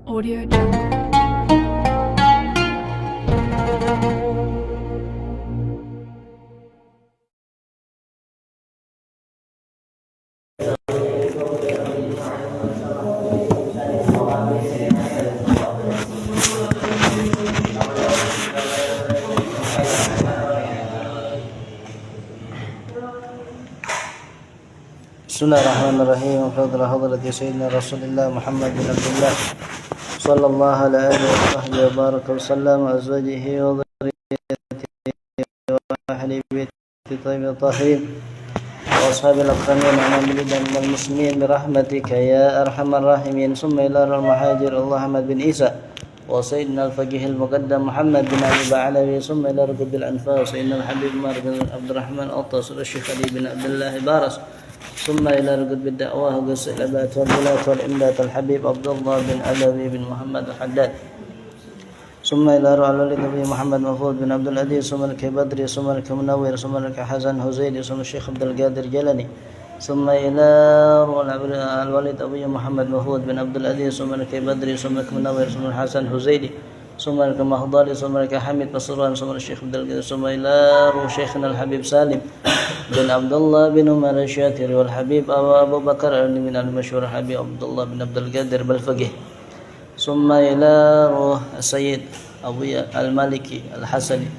Audio Jungle. Bismillahirrahmanirrahim. Fadhila hadrati Sayyidina Rasulullah Muhammad bin Abdullah sallallahu alaihi wa sahbihi wa baraka wa sallam wa azwajihi wa dhurriyyatihi wa ahli baiti tayyibin tahirin wa ashabil akramin wa man dan muslimin bi rahmatika ya arhamar rahimin. Summa ila al-muhajir Allah Ahmad bin Isa wa Sayyidina al-faqih al-muqaddam Muhammad bin Ali Ba'alawi. Summa ila Raqib al-anfas Sayyidina al-habib Umar bin Abdurrahman Al-Attas wa Syekh Ali bin Abdullah Baras. ثم إلى رقد بالدعوة والسلبات والولاة والإمداد الحبيب عبد الله بن علوي بن محمد الحداد. ثم إلى رؤى النبي محمد مفعول بن عبد العزيز. ثم الكبدري. ثم الكمنوير. ثم الحسن هزيلي. ثم الشيخ عبد القادر جلني. ثم إلى رؤى الوليد أبي محمد مفعول بن عبد العزيز. ثم الكبدري. ثم الكمنوير. ثم الحسن هزيلي. ثم الكمهضالي. ثم الكحمد بصران. ثم الشيخ عبد القادر. ثم إلى رؤى شيخنا الحبيب سالم بن عبد الله بن عمر الشاتري والحبيب أبو بكر من المشهور حبيب عبد الله بن عبد القادر بالفقيه. ثم إلى روح السيد أبو المالكي الحسني.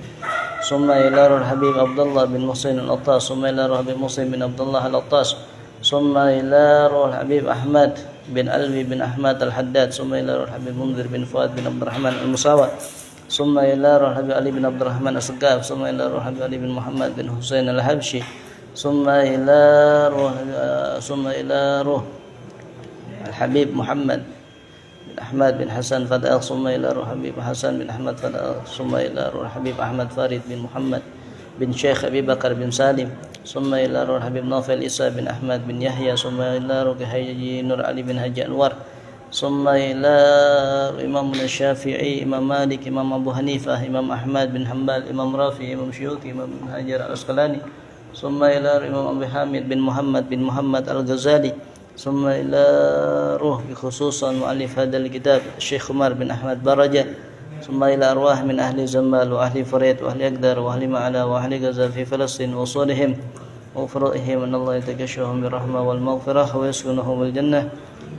ثم إلى روح الحبيب عبد الله بن محسن الأطاس. ثم إلى روح الحبيب محسن بن عبد الله الأطاس. ثم إلى روح الحبيب أحمد بن ألوي بن أحمد الحداد. ثم إلى روح الحبيب منذر بن فؤاد بن عبد الرحمن المساوى. ثم إلى روح الحبيب علي بن عبد الرحمن السقاف. ثم إلى روح الحبيب علي بن محمد بن حسين الحبشي. ثم إلى روح الحبيب محمد بن أحمد بن حسن فداء. ثم إلى روح الحبيب حسن بن أحمد فداء. ثم إلى روح الحبيب أحمد فارد بن محمد بن شيخ أبي بكر بن سالم. ثم إلى روح الحبيب نوفل إسحاق بن أحمد بن يحيى. ثم إلى روح حجي نور علي بن حجي أنور. ثم إلى إمام الشافعي إمام مالك إمام أبو حنيفة إمام أحمد بن حنبل إمام رافع إمام شيوخي إمام بن حجر العسقلاني. ثم إلى إمام أبي حامد بن محمد الغزالي. ثم إلى روح خصوصا مؤلف هذا الكتاب الشيخ عمر بن أحمد برجة. ثم إلى أرواح من أهل زمال وأهل فريد وأهل أقدر وأهل معلى وأهل غزة في فلسطين وصولهم وفرائهم أن الله يتكشفهم بالرحمة والمغفرة ويسكنهم بالجنة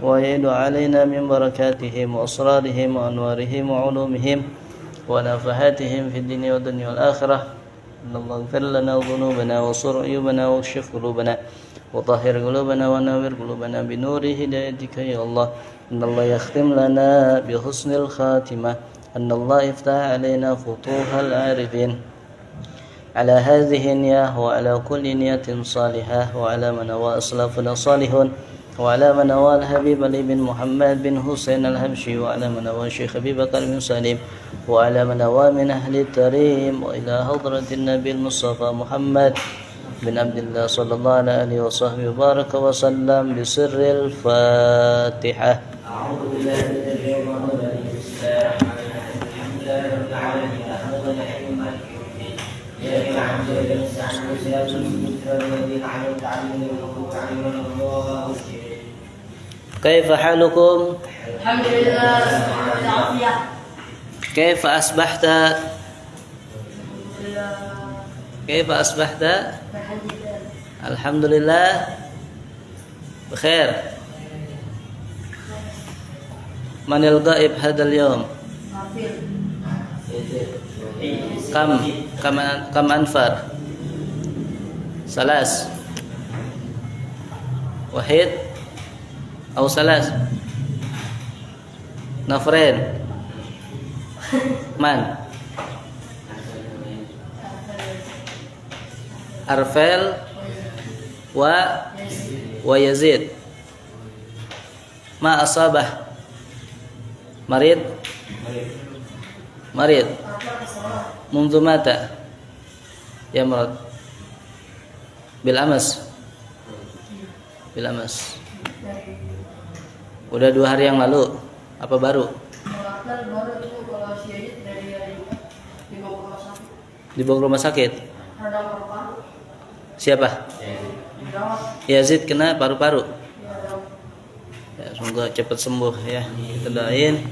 ويعيد علينا من بركاتهم وأسرارهم وأنوارهم وعلومهم ونفحاتهم في الدنيا والدنيا والآخرة. إن الله اغفر لنا ذنوبنا وصر عيوبنا واكشف قلوبنا وطهر قلوبنا ونور قلوبنا بنور هدايتك يا الله. إن الله يختم لنا بحسن الخاتمة. أن الله يفتح علينا فتوح العارفين على هذه النية وعلى كل نية صالحة وعلى من هو أسلافنا صالحون وعلى من هو الحبيب علي بن محمد بن حسين الحبشي وعلى من هو الشيخ أبي بكر بن سليم وعلى من هو من أهل التريم وإلى حضرة النبي المصطفى محمد بن عبد الله صلى الله عليه وصحبه وبارك وسلم بسر الفاتحة. أعوذ بالله من الشيطان الرجيم. بسم الله الرحمن الرحيم. الحمد لله رب العالمين الرحمن الرحيم مالك يوم الدين. إياك نعبد وإياك نستعين صراط الذين أنعمت عليهم غير المغضوب عليهم ولا الضالين. كيف حالكم؟ الحمد لله بالعافية. كيف أصبحت؟ كيف أصبحت؟ الحمد لله بخير. من الغائب هذا اليوم؟ كم أنفر؟ 3 واحد أو 3 نفرين. من؟ أرفل ويزيد. ما أصابه؟ مريض منذ متى يمرض؟ بالأمس. Udah 2 hari yang lalu apa baru? Dibawa ke rumah sakit. Siapa? Yazid kena paru-paru. Ya, semoga cepat sembuh ya. Kita doain.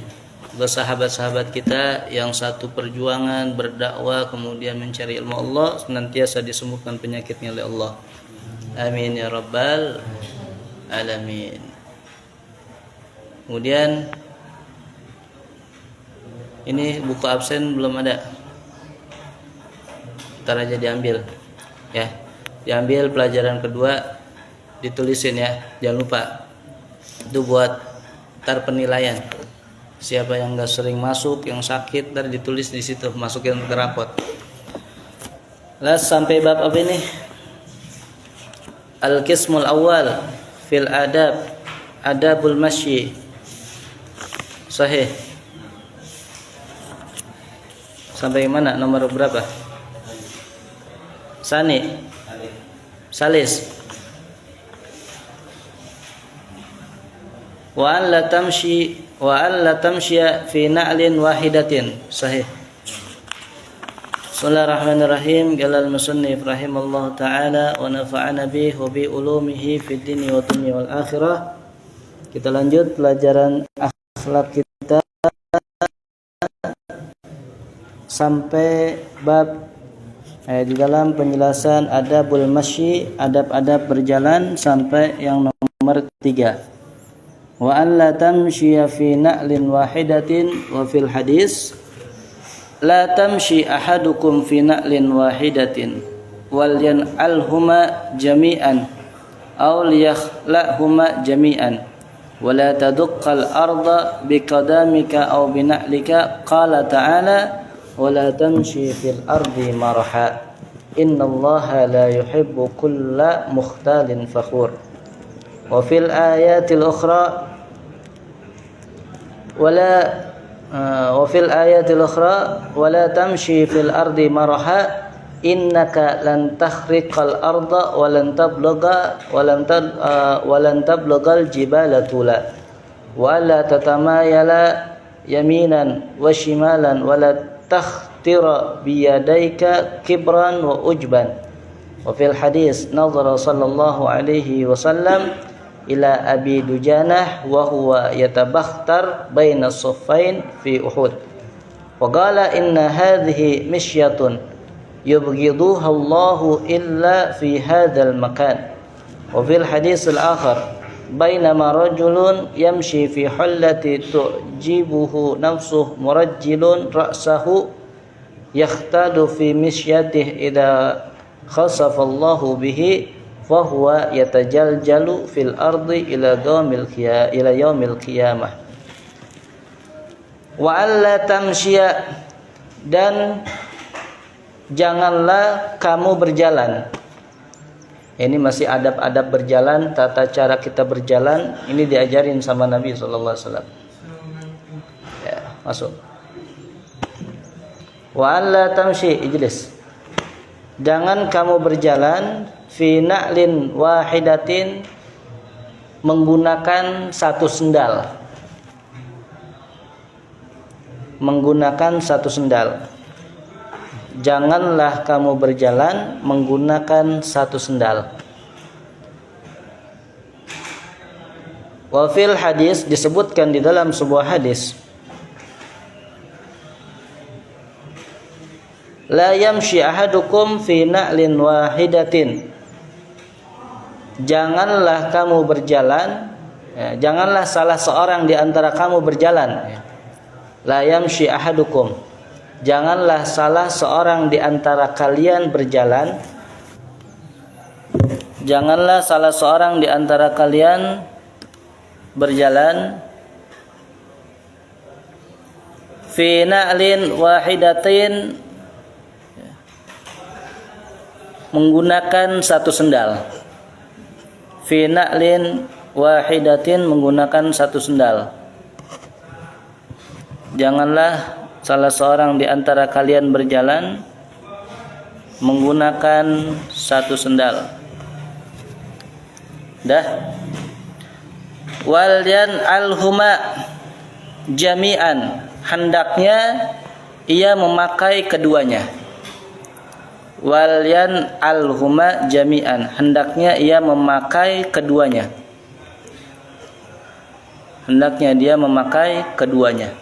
sahabat-sahabat kita yang satu perjuangan berdakwah kemudian mencari ilmu Allah senantiasa disembuhkan penyakitnya oleh Allah. Amin ya rabbal alamin. Kemudian ini buku absen belum ada. Ntar aja diambil ya. Diambil pelajaran kedua ditulisin ya. Jangan lupa. Itu buat ntar penilaian. Siapa yang enggak sering masuk, yang sakit, ntar ditulis di situ, masukin ke rapot. Las sampai bab apa ini? Al-qismul awal fil adab, adabul masyi. Sahih. Sampai mana? Nomor berapa? Sani. Salis. Wa an la tamshiya fi na'lin wahidatin. Sahih. Bismillahirrahmanirrahim. Qala al-musannif rahimallahu taala wa nafa'ana bihi wa bi ulumihi fid dini wa dunya wal akhirah. Kita lanjut pelajaran akhlak kita sampai bab di dalam penjelasan adabul masyi, adab-adab berjalan sampai yang nomor 3. Wa an la tamshiya fi na'lin wahidatin wa fil hadis la tamshi ahadukum fi na'lin wahidatin wal yan'alhuma jami'an aw liyakhlahuma jami'an wa la taduqqal arda biqadamika aw bina'lika qala ta'ala wa la tamshi fil ardi marha innallaha la yuhibbu kulla mukhtalin fakhur. Wa fil ayatil ukhra wala tamshi fil ardi maraha innaka lan takhriqal arda wa lan tablugha jibala tula wa la tatamayala yaminan wa shimalan wa la takhtira biyadayka kibran wa ujban. Wa fil hadis nazara sallallahu alaihi wasallam ila Abi Dujanah wa huwa yatabakhtar baina as-saffain fi Uhud. Wa qala inna hadhihi mishyatun yubghiduha Allahu illa fi hadzal makan. Wa fil hadis al-akhar bainama rajulun yamshi fi hullati tujibuhu nafsuhu murajjilun ra'sahu yakhtadu fi mishyatihi idza khasafa Allahu bihi fahuwa yatajaljalu fil ardi ila yaumil qiyamah. Wa alla tamshiya, dan janganlah kamu berjalan. Ini masih adab-adab berjalan, tata cara kita berjalan. Ini diajarin sama Nabi SAW. Ya, masuk. Wa alla tamshi, ijlis. Jangan kamu berjalan fi na'lin wahidatin, menggunakan satu sendal. Menggunakan satu sendal. Janganlah kamu berjalan menggunakan satu sendal. Wa fil hadis, disebutkan di dalam sebuah hadis, la yamshi ahadukum fi na'lin wahidatin. Janganlah kamu berjalan, janganlah salah seorang di antara kamu berjalan. La yamshi ahadukum, janganlah salah seorang di antara kalian berjalan. Janganlah salah seorang di antara kalian berjalan fi na'lin wahidatin, menggunakan satu sendal. Fi na'lin wahidatin, menggunakan satu sendal. Janganlah salah seorang di antara kalian berjalan menggunakan satu sendal. Dah. Wal yan'alhuma jami'an, hendaknya ia memakai keduanya. Wal yan'alhuma jami'an, hendaknya ia memakai keduanya. Hendaknya dia memakai keduanya.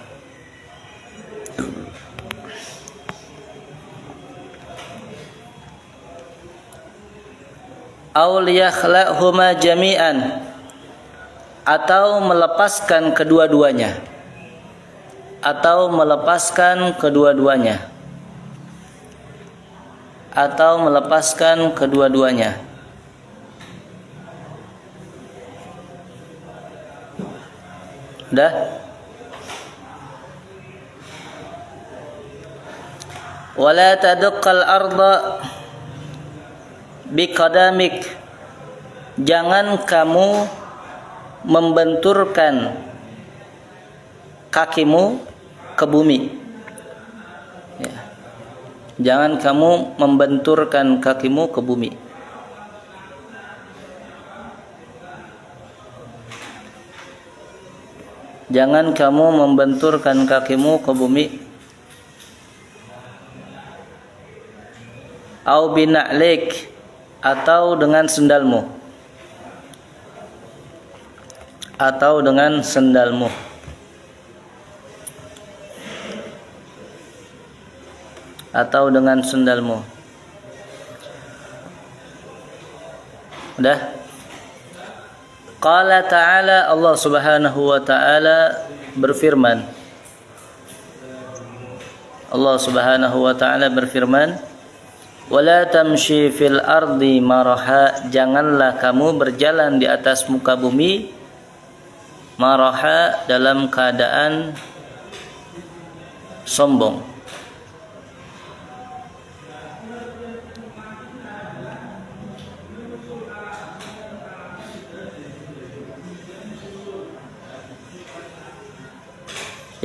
Aw liyakhla'huma jami'an, atau melepaskan kedua-duanya, atau melepaskan kedua-duanya, atau melepaskan kedua-duanya. Dah? Wala taduqqal arda biqadamik, jangan kamu membenturkan kakimu ke bumi. Ya. Jangan kamu membenturkan kakimu ke bumi. Jangan kamu membenturkan kakimu ke bumi. Au bina'lik, atau dengan sendalmu, atau dengan sendalmu. Atau dengan sendalmu. Udah? Qala ta'ala, Allah Subhanahu wa ta'ala berfirman. Allah Subhanahu wa ta'ala berfirman, wala tamshi fil ardi maraha, janganlah kamu berjalan di atas muka bumi maraha, dalam keadaan sombong.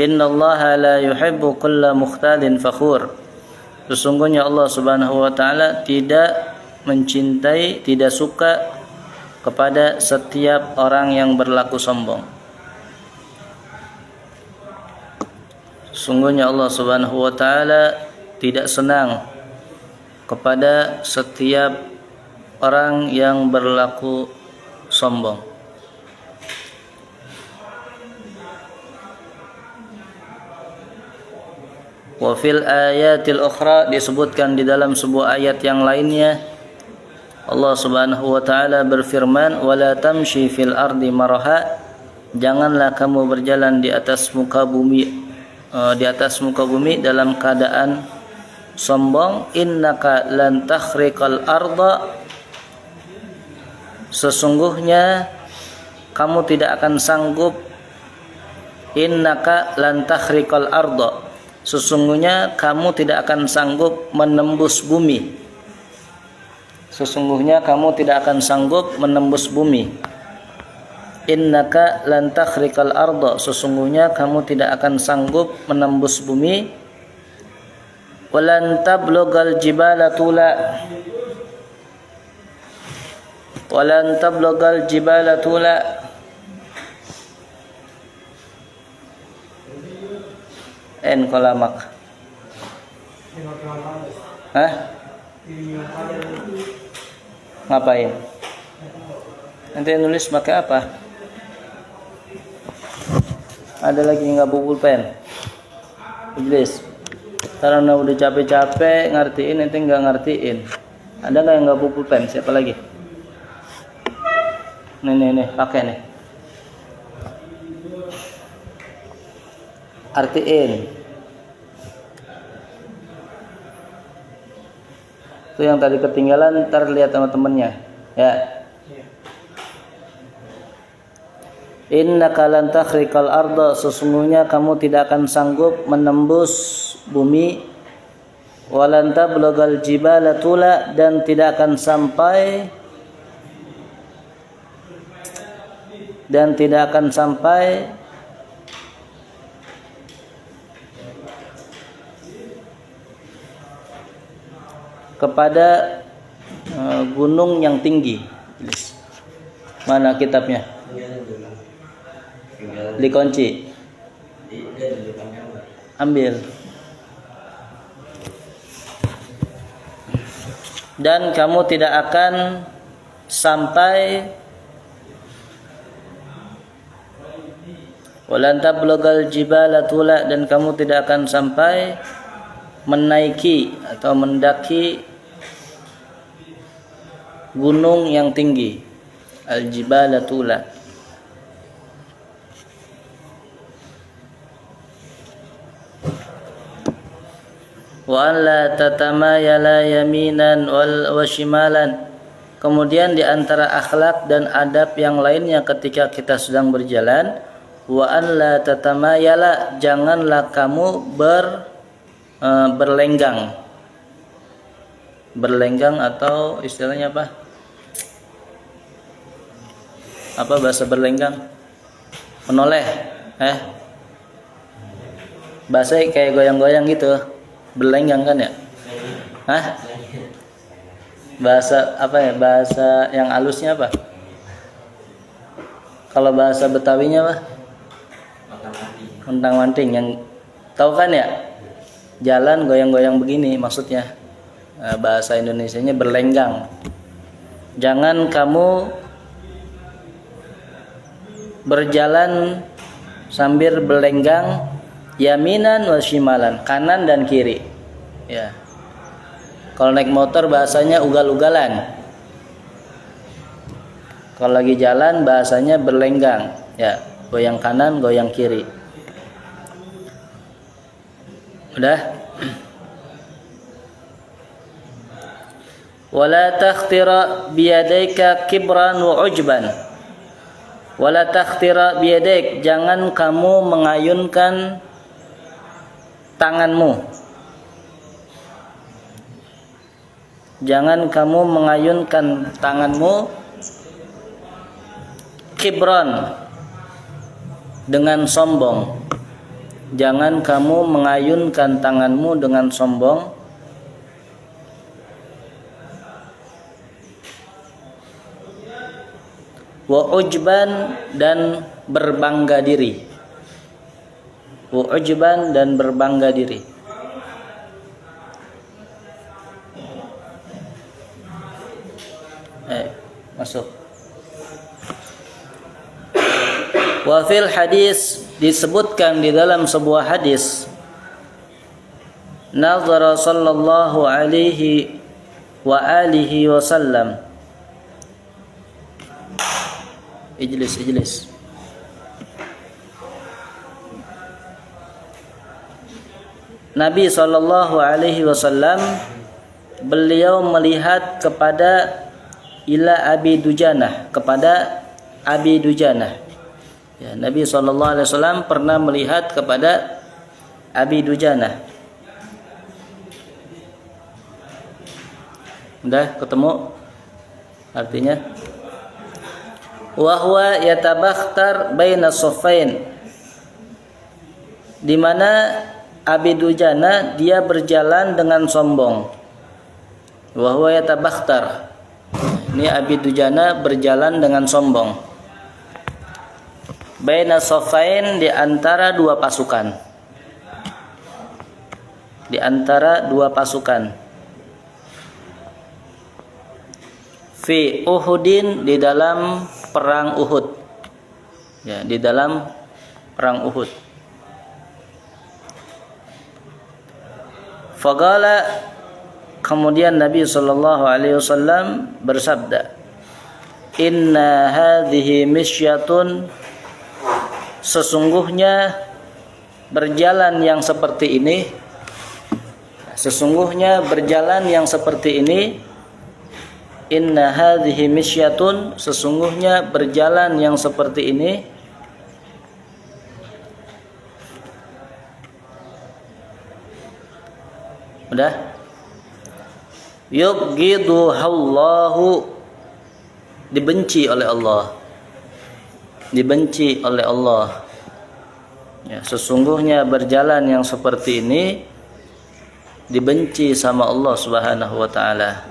Innallaha la yuhibbu kulla mukhtalin fakhur, sesungguhnya Allah Subhanahu wa ta'ala tidak mencintai, tidak suka kepada setiap orang yang berlaku sombong. Sesungguhnya Allah Subhanahu wa ta'ala tidak senang kepada setiap orang yang berlaku sombong. Wa fil ayatil ukhra, disebutkan di dalam sebuah ayat yang lainnya, Allah Subhanahu wa ta'ala berfirman, wala tamshi fil ardi maraha, janganlah kamu berjalan di atas muka bumi dalam keadaan sombong. Innaka lan takhriqal arda, sesungguhnya kamu tidak akan sanggup. Innaka lan takhriqal arda, sesungguhnya kamu tidak akan sanggup menembus bumi. Sesungguhnya kamu tidak akan sanggup menembus bumi. Innaka lan takhriqal arda, sesungguhnya kamu tidak akan sanggup menembus bumi. Walan tablughal jibala tula, walan tablughal jibala tula, en kolamak. Hah? Ngapain? Nanti nulis pakai apa? Ada lagi nggak buku pen? Iblis. Karena udah capek-capek ngertiin, nanti nggak ngertiin. Ada nggak yang nggak buku pen? Siapa lagi? Nih, pakai nih. Artiin. Itu yang tadi ketinggalan, ntar lihat sama temennya. Ya. Innaka lan takhriqal arda, sesungguhnya kamu tidak akan sanggup menembus bumi. Walan tablughal jibala tula, dan tidak akan sampai kepada gunung yang tinggi. Mana kitabnya? Dikunci. Ambil. Dan kamu tidak akan sampai, walan tablughal jibala tula, dan kamu tidak akan sampai menaiki atau mendaki gunung yang tinggi. Al-jibala tula. Wa an la tatamayala yaminan wa shimalan. Kemudian di antara akhlak dan adab yang lainnya ketika kita sedang berjalan, wa an la tatamayala, janganlah kamu berlenggang. Berlenggang atau istilahnya apa? Apa bahasa berlenggang? Menoleh, bahasa kayak goyang-goyang gitu. Berlenggang kan ya? Hah? Bahasa apa ya? Bahasa yang halusnya apa? Kalau bahasa Betawinya apa? Montang-manting. Yang tahu kan ya? Jalan goyang-goyang begini maksudnya. Bahasa Indonesianya berlenggang. Jangan kamu berjalan sambil berlenggang, yaminan wa shimalan, kanan dan kiri. Ya. Kalau naik motor bahasanya ugal-ugalan. Kalau lagi jalan bahasanya berlenggang, ya, goyang kanan, goyang kiri. Udah? Wala takhtira biyadaika kibran wa ujban. Wala takhtira biyadaik, jangan kamu mengayunkan tanganmu. Jangan kamu mengayunkan tanganmu kibran, dengan sombong. Jangan kamu mengayunkan tanganmu dengan sombong. Wa ujban, dan berbangga diri. Wa ujban, dan berbangga diri. Masuk. Wa fil hadis, disebutkan di dalam sebuah hadis, nazara sallallahu alaihi wa alihi wasallam. Ijlis. Nabi sallallahu alaihi wasallam, beliau melihat kepada Abi Dujanah, kepada Abi Dujanah. Ya, Nabi sallallahu alaihi wasallam pernah melihat kepada Abi Dujanah. Udah ketemu artinya? Wa huwa yatabakhtar baina saffain, di mana Abi Dujana dia berjalan dengan sombong. Wa huwa yatabakhtar, ini Abi Dujana berjalan dengan sombong. Baina saffain, di antara dua pasukan. Di antara dua pasukan. Fi Uhudin, di dalam perang Uhud. Ya, di dalam perang Uhud. Faqala, kemudian Nabi sallallahu alaihi wasallam bersabda, inna hadhihi misyatun, sesungguhnya berjalan yang seperti ini, sesungguhnya berjalan yang seperti ini, inna hadhihi misyatun, sesungguhnya berjalan yang seperti ini, udah, yubghiduhallahu, dibenci oleh Allah, dibenci oleh Allah. Ya, sesungguhnya berjalan yang seperti ini dibenci sama Allah Subhanahu wa taala.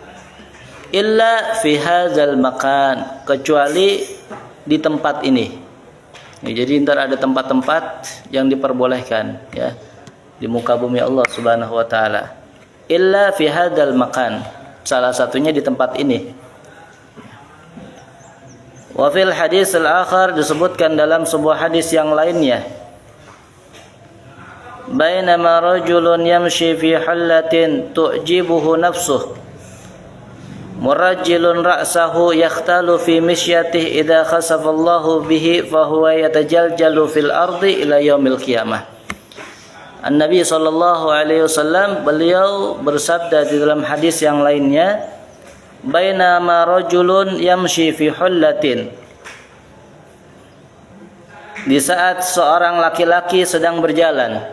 Illa fi hadzal makan, kecuali di tempat ini. Ya, jadi ntar ada tempat-tempat yang diperbolehkan, ya, di muka bumi Allah Subhanahu wa taala. Illa fi hadzal makan, salah satunya di tempat ini. Wa fil hadis al-akhar, disebutkan dalam sebuah hadis yang lainnya, bainama rajulun yamshi fi hallatin tu'jibuhu nafsuh, Murajjilun ra'sahu yakhtalu fi misyatihi idza khasafallahu bihi fahuwa yatajaljalu fil ardi ila yaumil qiyamah. An-Nabi sallallahu alaihi wasallam beliau bersabda di dalam hadis yang lainnya, bainama rajulun yamshi fi hullatin, di saat seorang laki-laki sedang berjalan,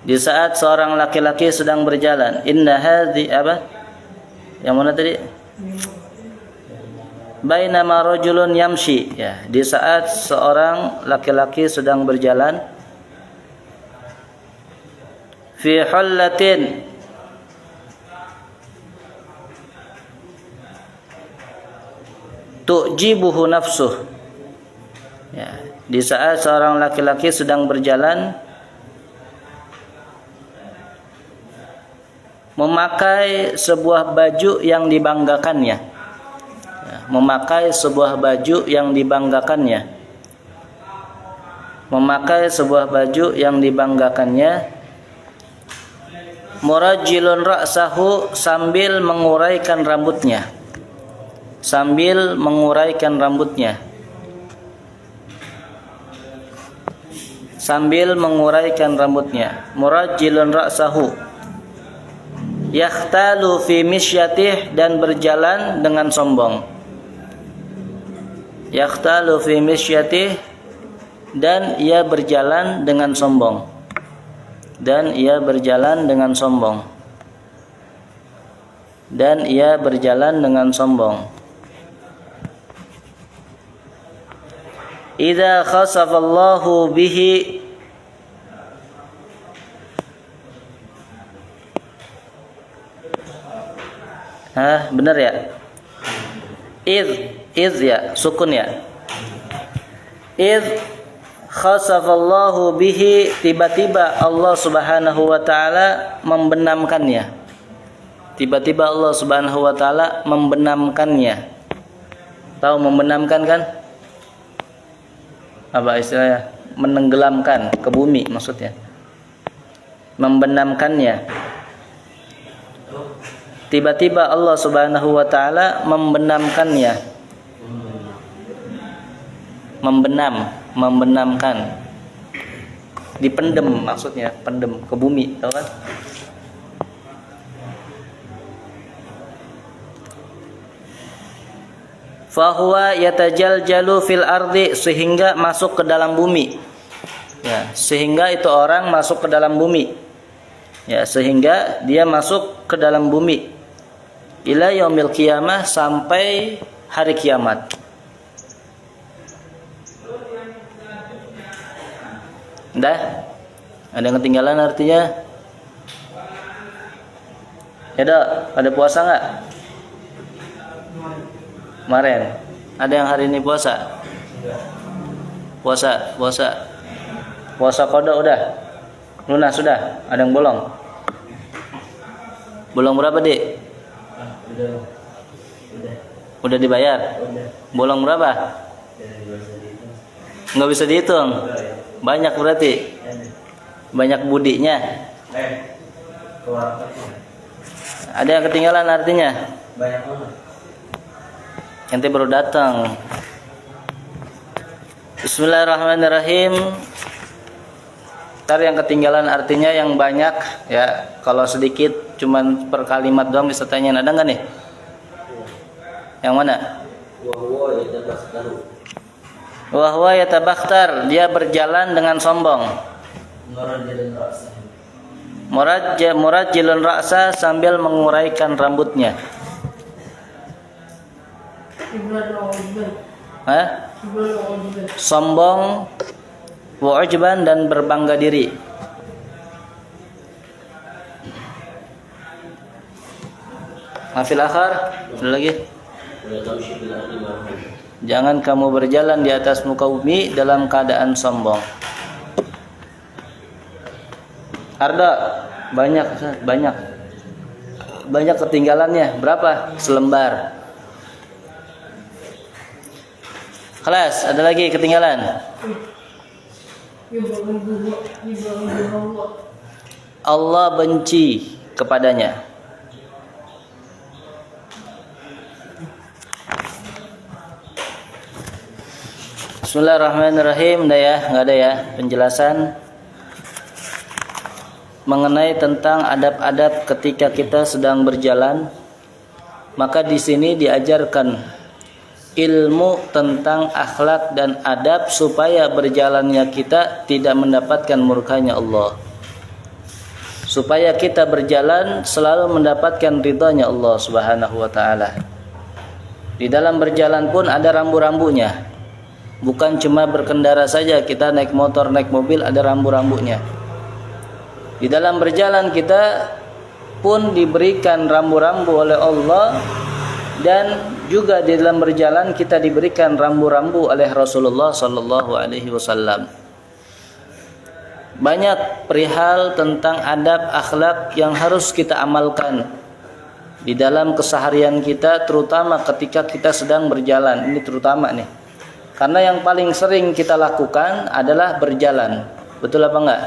di saat seorang laki-laki sedang berjalan, inna hadhi apa? Yang mana tadi? Bainama rajulun yamshi, ya, di saat seorang laki-laki sedang berjalan, fi hullatin, tu'jibuhu nafsuh, ya, di saat seorang laki-laki sedang berjalan memakai sebuah baju yang dibanggakannya, ya, memakai sebuah baju yang dibanggakannya, memakai sebuah baju yang dibanggakannya, murajjilun ra'sahu, sambil menguraikan rambutnya, sambil menguraikan rambutnya, sambil menguraikan rambutnya, murajjilun ra'sahu, yakhtalu fi misyatih, dan berjalan dengan sombong, yakhtalu fi misyatih, dan ia berjalan dengan sombong, dan ia berjalan dengan sombong, dan ia berjalan dengan sombong. Idza khasafallahu bihi, benar ya? Id ya, sukun ya. Id khasafallahu bihi, tiba-tiba Allah Subhanahu wa taala membenamkannya. Tiba-tiba Allah Subhanahu wa taala membenamkannya. Tahu membenamkan kan? Apa istilahnya? Menenggelamkan ke bumi maksudnya. Membenamkannya. Tiba-tiba Allah Subhanahu wa taala membenamkannya. Membenamkan. Dipendem maksudnya, pendem ke bumi, tahu kan? Fahuwa yatajaljalu fil ardi, sehingga masuk ke dalam bumi. Ya, sehingga itu orang masuk ke dalam bumi. Ya, sehingga dia masuk ke dalam bumi. Ila yaumil qiyamah, sampai hari kiamat. Dah? Ada yang ketinggalan artinya? Ada puasa enggak? Kemarin. Ada yang hari ini puasa? Puasa qada udah? Lunas sudah? Ada yang bolong? Bolong berapa, Dik? Udah dibayar? Bolong berapa? Nggak bisa dihitung. Banyak berarti. Banyak budinya. Ada yang ketinggalan artinya? Ente baru datang. Bismillahirrahmanirrahim. Ntar yang ketinggalan artinya yang banyak ya, kalau sedikit cuman per kalimat doang bisa tanya, ada nggak nih? Yang mana? Wahwa yatabakhtar, dia berjalan dengan sombong. Murajjilun ra'sa, sambil menguraikan rambutnya. Sombong, wa'ujban, dan berbangga diri. Mafil akhar, ada lagi. Jangan kamu berjalan di atas muka bumi dalam keadaan sombong. Arda, banyak ketinggalannya. Berapa? Selembar. Kelas, ada lagi ketinggalan. Allah benci kepadanya. Bismillahirrahmanirrahim. Nggak ya? Nggak ada ya penjelasan mengenai tentang adab-adab ketika kita sedang berjalan. Maka di sini diajarkan ilmu tentang akhlak dan adab supaya berjalannya kita tidak mendapatkan murkanya Allah. Supaya kita berjalan selalu mendapatkan ridhanya Allah Subhanahu wa taala. Di dalam berjalan pun ada rambu-rambunya. Bukan cuma berkendara saja, kita naik motor, naik mobil ada rambu-rambunya. Di dalam berjalan kita pun diberikan rambu-rambu oleh Allah, dan juga di dalam berjalan kita diberikan rambu-rambu oleh Rasulullah sallallahu alaihi wasallam. Banyak perihal tentang adab akhlak yang harus kita amalkan di dalam keseharian kita, terutama ketika kita sedang berjalan. Ini terutama nih. Karena yang paling sering kita lakukan adalah berjalan. Betul apa enggak?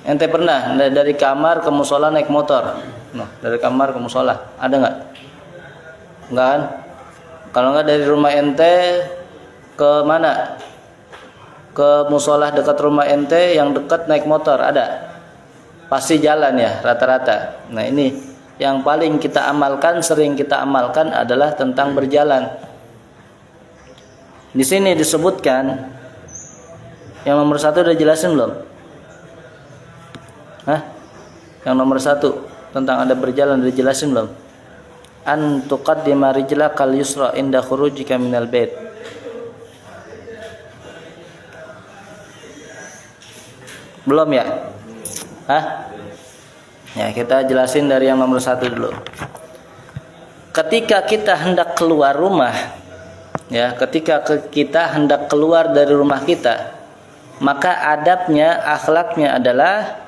Ente pernah dari kamar ke musola naik motor? Nah, dari kamar ke musola ada nggak? Nggak kan? Kalau nggak dari rumah ente ke mana? Ke musola dekat rumah ente yang dekat naik motor ada? Pasti jalan ya rata-rata. Nah ini yang paling kita amalkan, sering kita amalkan adalah tentang berjalan. Di sini disebutkan yang nomor 1 udah jelasin belum? Hah? Yang nomor 1 tentang adab berjalan udah jelasin belum? An tuqaddima rijlakal yusra inda khurujika minal bait. Belum ya? Hah? Ya, kita jelasin dari yang nomor 1 dulu. Ketika kita hendak keluar rumah, ya, ketika kita hendak keluar dari rumah kita, maka adabnya, akhlaknya adalah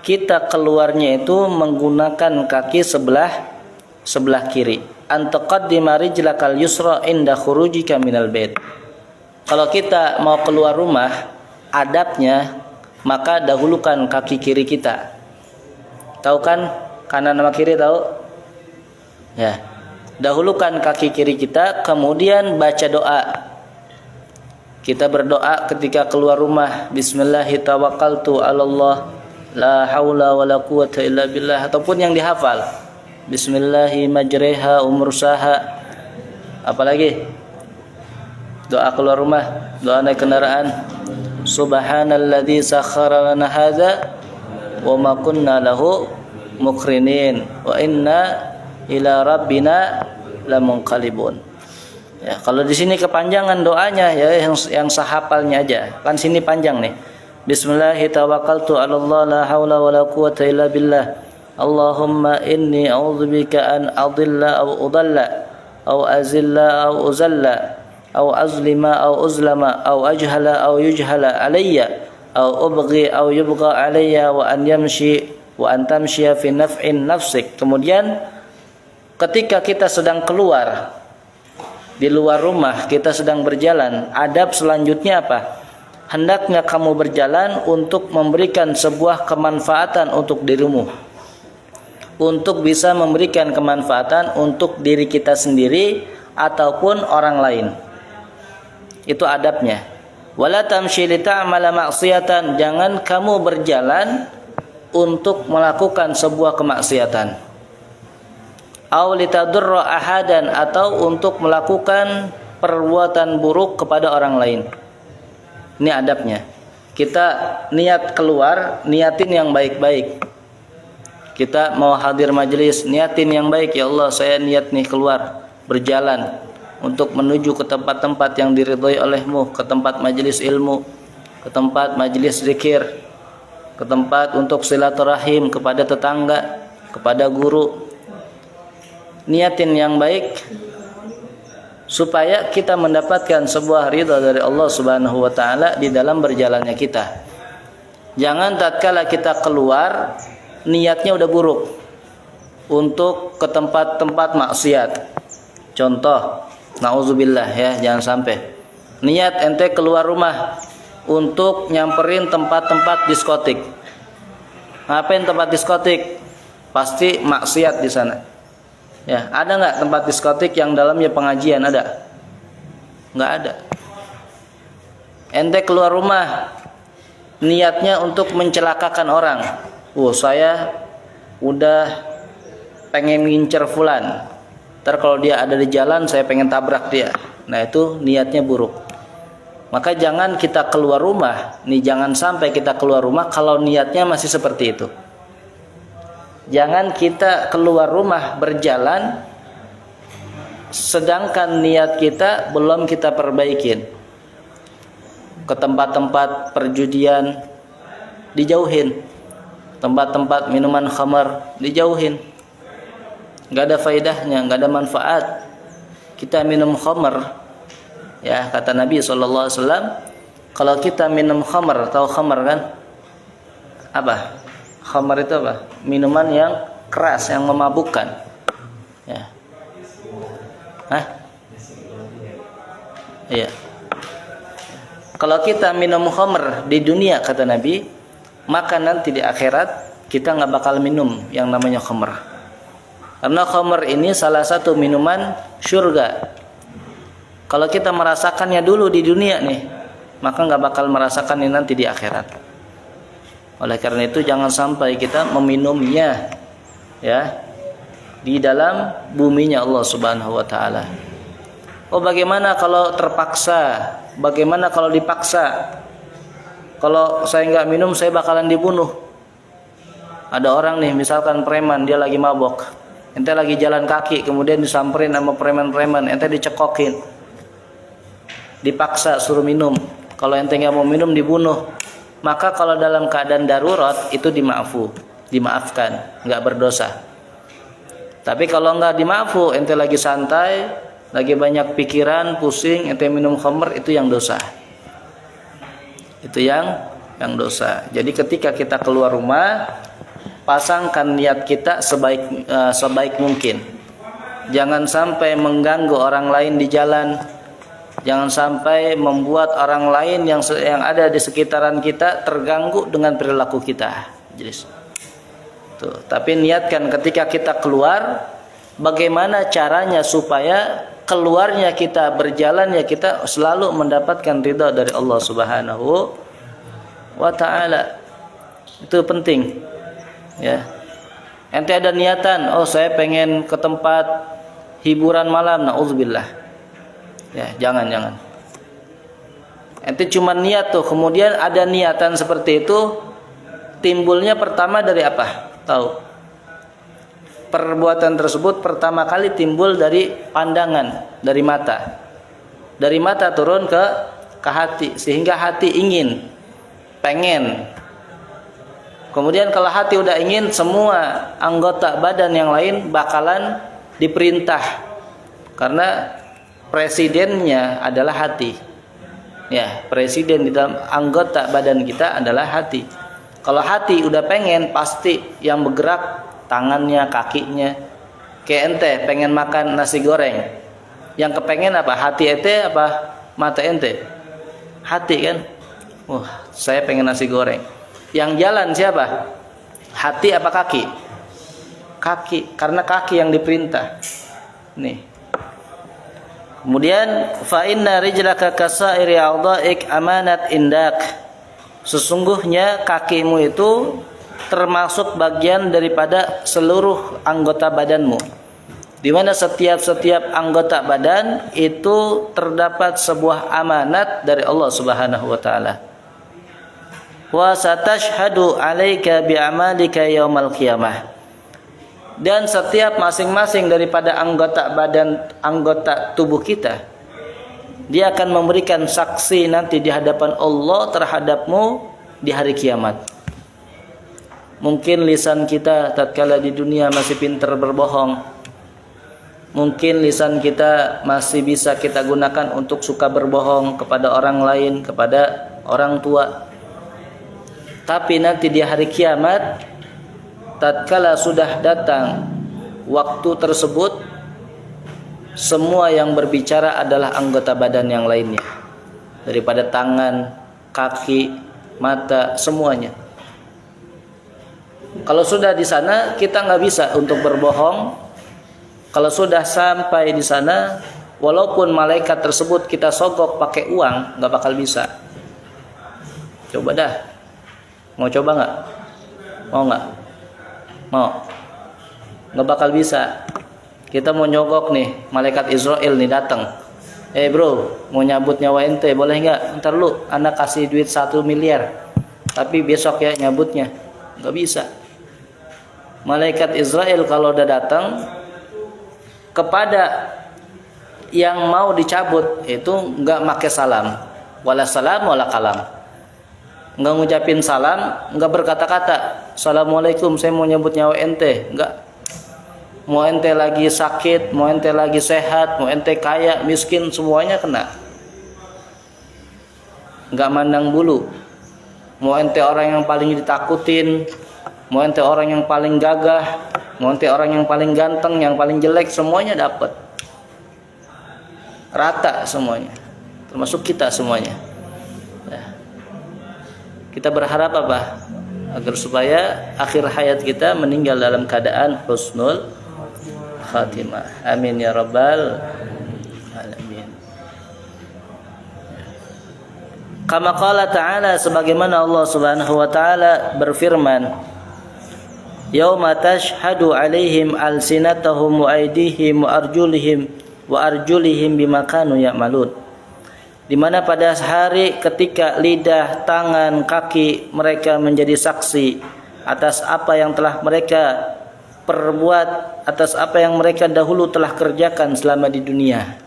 kita keluarnya itu menggunakan kaki sebelah kiri. Antaqaddima rijlakal yusra inda khurujika minal bait. Kalau kita mau keluar rumah, adabnya maka dahulukan kaki kiri kita. Tahu kan kanan sama kiri, tahu? Ya. Dahulukan kaki kiri kita, kemudian baca doa. Kita berdoa ketika keluar rumah, Bismillahirrahmanirrahim, Allah la haula wala quwata illa billah, ataupun yang dihafal Bismillahi majreha umursaha. Apalagi doa keluar rumah, doa naik kendaraan, Subhanalladzi sakhkhara lana hadza wa ma kunna lahu muqrinin wa inna ila rabbina lamunqalibun. Ya, kalau di sini kepanjangan doanya ya yang sahapalnya aja. Kan sini panjang nih. Bismillahirrahmanirrahim. La haula wala quwata illa billah. Allahumma inni a'udzubika an adilla aw udalla aw azilla aw uzalla aw azlima aw uzlama aw ajhala aw yujhala alayya aw ubghi aw yubgha alayya wa an tamshiya fi naf'in nafsik. Kemudian ketika kita sedang keluar di luar rumah, kita sedang berjalan, adab selanjutnya apa? Hendaknya kamu berjalan untuk memberikan sebuah kemanfaatan untuk dirimu, untuk bisa memberikan kemanfaatan untuk diri kita sendiri ataupun orang lain. Itu adabnya. Wala tamshi li ta'mala ma'siyatan, jangan kamu berjalan untuk melakukan sebuah kemaksiatan. Aw litadurra ahadan, atau untuk melakukan perbuatan buruk kepada orang lain. Ini adabnya. Kita niat keluar, niatin yang baik-baik. Kita mau hadir majelis, niatin yang baik. Ya Allah, saya niat nih keluar, berjalan untuk menuju ke tempat-tempat yang diridhoi oleh-Mu, ke tempat majelis ilmu, ke tempat majelis zikir, ke tempat untuk silaturahim kepada tetangga, kepada guru. Niatin yang baik supaya kita mendapatkan sebuah ridha dari Allah Subhanahu wa taala di dalam berjalannya kita. Jangan tatkala kita keluar niatnya udah buruk untuk ke tempat-tempat maksiat. Contoh, nauzubillah ya, jangan sampai. Niat ente keluar rumah untuk nyamperin tempat-tempat diskotik. Ngapain tempat diskotik? Pasti maksiat di sana. Ya, ada nggak tempat diskotik yang dalamnya pengajian? Ada? Nggak ada. Ente keluar rumah niatnya untuk mencelakakan orang. Saya udah pengen ngincer fulan. Ntar kalau dia ada di jalan saya pengen tabrak dia. Nah, itu niatnya buruk. Maka jangan kita keluar rumah, jangan sampai kita keluar rumah kalau niatnya masih seperti itu. Jangan kita keluar rumah berjalan sedangkan niat kita belum kita perbaikin. Ke tempat-tempat perjudian dijauhin, tempat-tempat minuman khamar dijauhin. Nggak ada faedahnya, nggak ada manfaat kita minum khamar. Ya, kata Nabi SAW, kalau kita minum khamar, tahu khamar kan? Apa? Khamar itu apa? Minuman yang keras, yang memabukkan. Ya. Hah? Iya. Kalau kita minum khamr di dunia, kata Nabi, maka nanti di akhirat kita nggak bakal minum yang namanya khamr. Karena khamr ini salah satu minuman surga. Kalau kita merasakannya dulu di dunia nih, maka nggak bakal merasakannya nanti di akhirat. Oleh karena itu jangan sampai kita meminumnya, ya, di dalam buminya Allah Subhanahu Wa Taala. Bagaimana kalau terpaksa? Bagaimana kalau dipaksa? Kalau saya nggak minum saya bakalan dibunuh. Ada orang nih, misalkan preman, dia lagi mabok, ente lagi jalan kaki, kemudian disamperin sama preman-preman, ente dicekokin, dipaksa suruh minum. Kalau ente nggak mau minum dibunuh. Maka kalau dalam keadaan darurat itu dimaafkan, nggak berdosa. Tapi kalau nggak dimaafu, ente lagi santai, lagi banyak pikiran, pusing, ente minum khamr, itu yang dosa. Itu yang dosa. Jadi ketika kita keluar rumah, pasangkan niat kita sebaik mungkin. Jangan sampai mengganggu orang lain di jalan. Jangan sampai membuat orang lain yang ada di sekitaran kita terganggu dengan perilaku kita. Tuh, tapi niatkan ketika kita keluar, bagaimana caranya supaya keluarnya kita, berjalannya kita selalu mendapatkan ridha dari Allah Subhanahu wa Ta'ala. Itu penting, ya. Ente ada niatan, saya pengen ke tempat hiburan malam, naudzubillah. Ya, jangan. Ente cuma niat tuh, kemudian ada niatan seperti itu, timbulnya pertama dari apa? Tahu? Perbuatan tersebut pertama kali timbul dari pandangan, dari mata. Dari mata turun ke hati, sehingga hati ingin, pengen. Kemudian kalau hati udah ingin, semua anggota badan yang lain bakalan diperintah. Karena presidennya adalah hati. Ya, presiden di dalam anggota badan kita adalah hati. Kalau hati udah pengen, pasti yang bergerak tangannya, kakinya. Kayak ente pengen makan nasi goreng, yang kepengen apa? Hati ente apa mata ente? Hati kan? Saya pengen nasi goreng. Yang jalan siapa? Hati apa kaki? Kaki, karena kaki yang diperintah. Nih. Kemudian fa inna rijlaka kasairi a'dha'ik amanat indak. Sesungguhnya kakimu itu termasuk bagian daripada seluruh anggota badanmu. Di mana setiap anggota badan itu terdapat sebuah amanat dari Allah Subhanahu wa Ta'ala. Wa satashhadu 'alaika bi'amalika yaumal qiyamah. Dan setiap masing-masing daripada anggota tubuh kita, dia akan memberikan saksi nanti di hadapan Allah terhadapmu di hari kiamat. Mungkin lisan kita tatkala di dunia masih pintar berbohong. Mungkin lisan kita masih bisa kita gunakan untuk suka berbohong kepada orang lain, kepada orang tua. Tapi nanti di hari kiamat, tatkala sudah datang waktu tersebut, semua yang berbicara adalah anggota badan yang lainnya, daripada tangan, kaki, mata, semuanya. Kalau sudah di sana, kita nggak bisa untuk berbohong. Kalau sudah sampai di sana, walaupun malaikat tersebut kita sogok pakai uang, nggak bakal bisa. Coba dah. Mau coba nggak? Mau nggak? Mau? Nggak bakal bisa. Kita mau nyogok nih, malaikat Israel nih datang. Bro, mau nyabut nyawa ente boleh nggak? Ntar lu, anak kasih duit 1 miliar. Tapi besok ya nyabutnya. Nggak bisa. Malaikat Israel kalau udah datang kepada yang mau dicabut itu nggak pakai salam, wala salam wala kalam, nggak ngucapin salam, nggak berkata-kata assalamualaikum saya mau nyabut nyawa ente, nggak. Mau ente lagi sakit, mau ente lagi sehat, mau ente kaya miskin, semuanya kena, nggak mandang bulu. Mau ente orang yang paling ditakutin, mau ente orang yang paling gagah, mau ente orang yang paling ganteng, yang paling jelek, semuanya dapat. Rata semuanya. Termasuk kita semuanya. Ya. Kita berharap apa? Agar supaya akhir hayat kita meninggal dalam keadaan husnul khatimah. Amin ya rabbal alamin. Kama qala ta'ala, sebagaimana Allah Subhanahu wa taala berfirman, yauma tashhadu alaihim alsinatahum wa aydihim wa arjulihim bima kanu ya'malun. Di mana pada hari ketika lidah, tangan, kaki mereka menjadi saksi atas apa yang telah mereka perbuat, atas apa yang mereka dahulu telah kerjakan selama di dunia.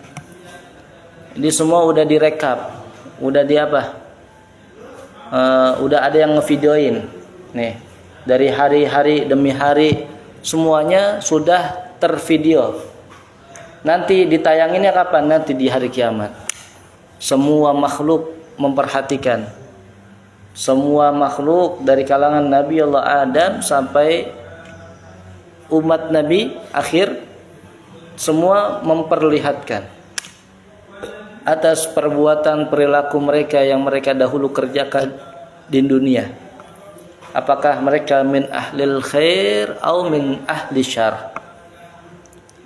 Ini semua udah direkap, udah di apa? Udah ada yang ngevideoin. Nih, dari hari-hari demi hari semuanya sudah tervideo. Nanti ditayanginnya kapan? Nanti di hari kiamat. Semua makhluk memperhatikan. Semua makhluk dari kalangan Nabi Allah Adam sampai umat Nabi akhir, semua memperlihatkan atas perbuatan perilaku mereka yang mereka dahulu kerjakan di dunia. Apakah mereka min ahlil khair atau min ahli syar?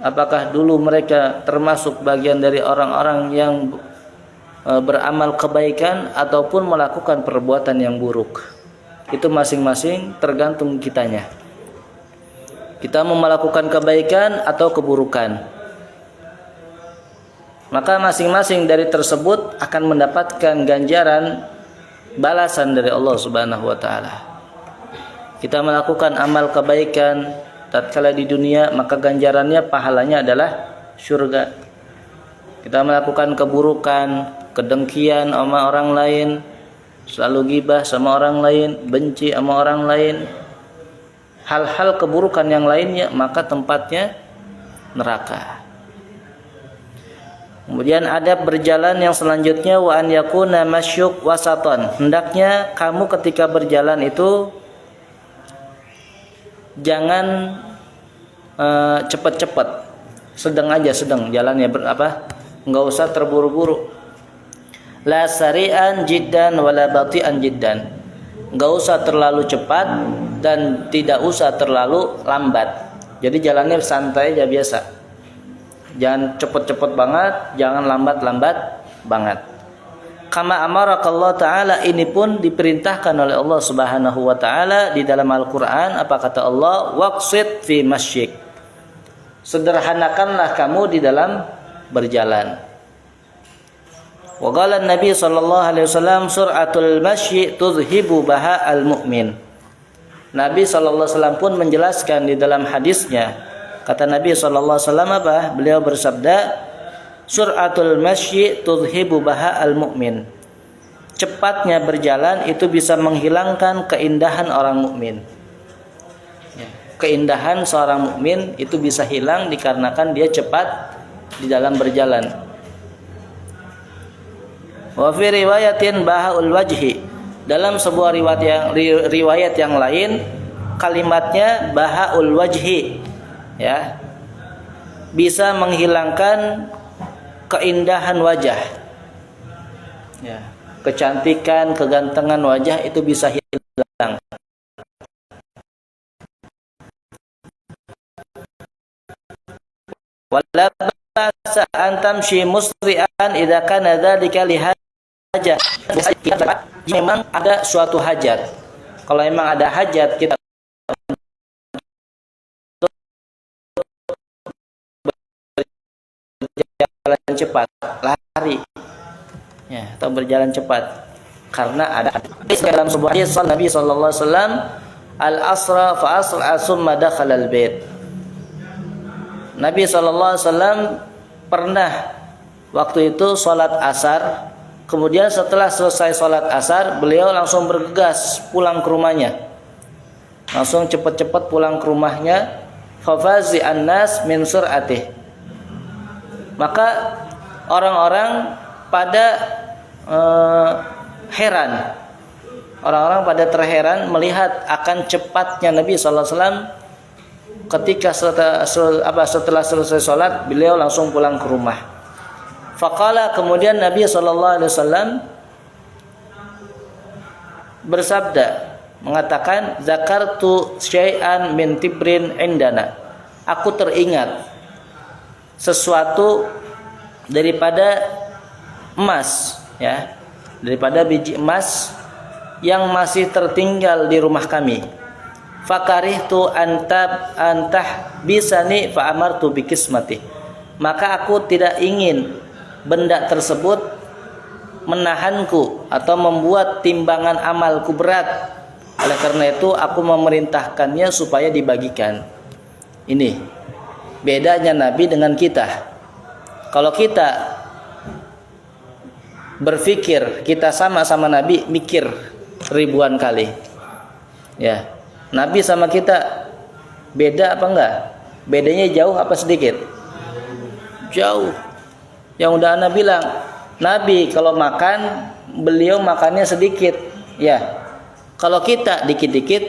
Apakah dulu mereka termasuk bagian dari orang-orang yang beramal kebaikan ataupun melakukan perbuatan yang buruk? Itu masing-masing tergantung kitanya. Kita mau melakukan kebaikan atau keburukan. Maka masing-masing dari tersebut akan mendapatkan ganjaran balasan dari Allah Subhanahu wa taala. Kita melakukan amal kebaikan tatkala di dunia, maka ganjarannya pahalanya adalah surga. Kita melakukan keburukan, kedengkian sama orang lain, selalu gibah sama orang lain, benci sama orang lain, hal-hal keburukan yang lainnya, maka tempatnya neraka. Kemudian adab berjalan yang selanjutnya, wa an yakuna masyuk wasaton. Hendaknya kamu ketika berjalan itu jangan cepat-cepat, sedang aja, sedang jalannya nggak usah terburu-buru. La sari'an jiddan wala bati'an jiddan. Nggak usah terlalu cepat dan tidak usah terlalu lambat. Jadi jalannya santai aja biasa. Jangan cepet-cepet banget, jangan lambat-lambat banget. Kama amarakallahu ta'ala, ini pun diperintahkan oleh Allah Subhanahu wa ta'ala di dalam Al-Qur'an. Apa kata Allah? Waqsid fi masyik. Sederhanakanlah kamu di dalam berjalan. Wa qala Nabi sallallahu alaihi wasallam sur'atul masyi tuzhibu baha al-mu'min. Nabi sallallahu alaihi wasallam pun menjelaskan di dalam hadisnya. Kata Nabi sallallahu alaihi wasallam apa? Beliau bersabda, sur'atul masyi tuzhibu baha al-mu'min. Cepatnya berjalan itu bisa menghilangkan keindahan orang mukmin. Keindahan seorang mukmin itu bisa hilang dikarenakan dia cepat di dalam berjalan. Wa fi riwayatin bahaul wajhi. Dalam sebuah riwayat yang lain kalimatnya bahaul wajhi, ya, bisa menghilangkan keindahan wajah, ya, kecantikan, kegantengan wajah itu bisa hilang. Wala ba'sa an tamshi musri'an idza kana dzalika hajat. Memang ada suatu hajat. Kalau memang ada hajat, kita berjalan cepat, lari, ya, atau berjalan cepat, karena ada dalam sebuah hadis Nabi sallallahu alaihi wasallam, al-asra fa asra summa dakhala al-bait. Nabi sallallahu alaihi wasallam pernah waktu itu salat asar, kemudian setelah selesai salat asar beliau langsung bergegas pulang ke rumahnya, langsung cepat-cepat pulang ke rumahnya. Fafazi an-nas min sur'atih, maka orang-orang pada heran, orang-orang pada terheran melihat akan cepatnya Nabi sallallahu alaihi wasallam ketika setelah selesai sholat beliau langsung pulang ke rumah. Faqala, kemudian Nabi sallallahu alaihi wasallam bersabda, mengatakan, zakartu syai'an min tibrin indana, aku teringat sesuatu daripada emas, ya, daripada biji emas yang masih tertinggal di rumah kami. Fakarihtu antah bisani fa amartu bikismati, maka aku tidak ingin benda tersebut menahanku atau membuat timbangan amalku berat. Oleh karena itu aku memerintahkannya supaya dibagikan. Ini bedanya Nabi dengan kita. Kalau kita berpikir kita sama Nabi, mikir ribuan kali. Ya, Nabi sama kita beda apa enggak? Bedanya jauh apa sedikit? Jauh. Yang udah Anda bilang, Nabi kalau makan, beliau makannya sedikit. Ya. Kalau kita dikit-dikit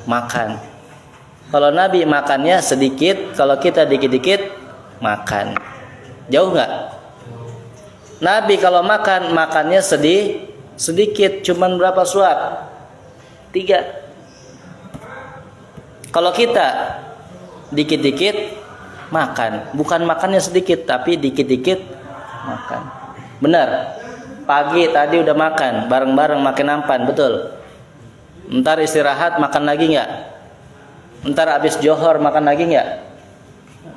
makan. Kalau Nabi makannya sedikit, kalau kita dikit-dikit makan. Jauh nggak? Nabi kalau makan, makannya sedikit, cuman berapa suap? 3. Kalau kita dikit-dikit makan, bukan makannya sedikit, tapi dikit-dikit makan. Benar. Pagi tadi udah makan, bareng-bareng makan nampan, betul. Ntar istirahat makan lagi nggak? Ntar habis johor makan lagi nggak?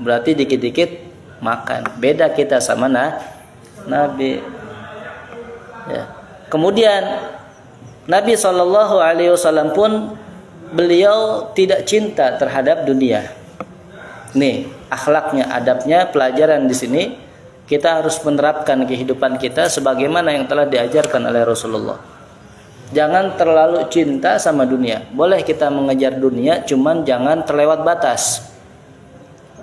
Berarti dikit-dikit makan. Beda kita sama Nabi. Ya. Kemudian Nabi SAW pun beliau tidak cinta terhadap dunia. Nih akhlaknya, adabnya, pelajaran di sini kita harus menerapkan kehidupan kita sebagaimana yang telah diajarkan oleh Rasulullah. Jangan terlalu cinta sama dunia. Boleh kita mengejar dunia, cuman jangan terlewat batas.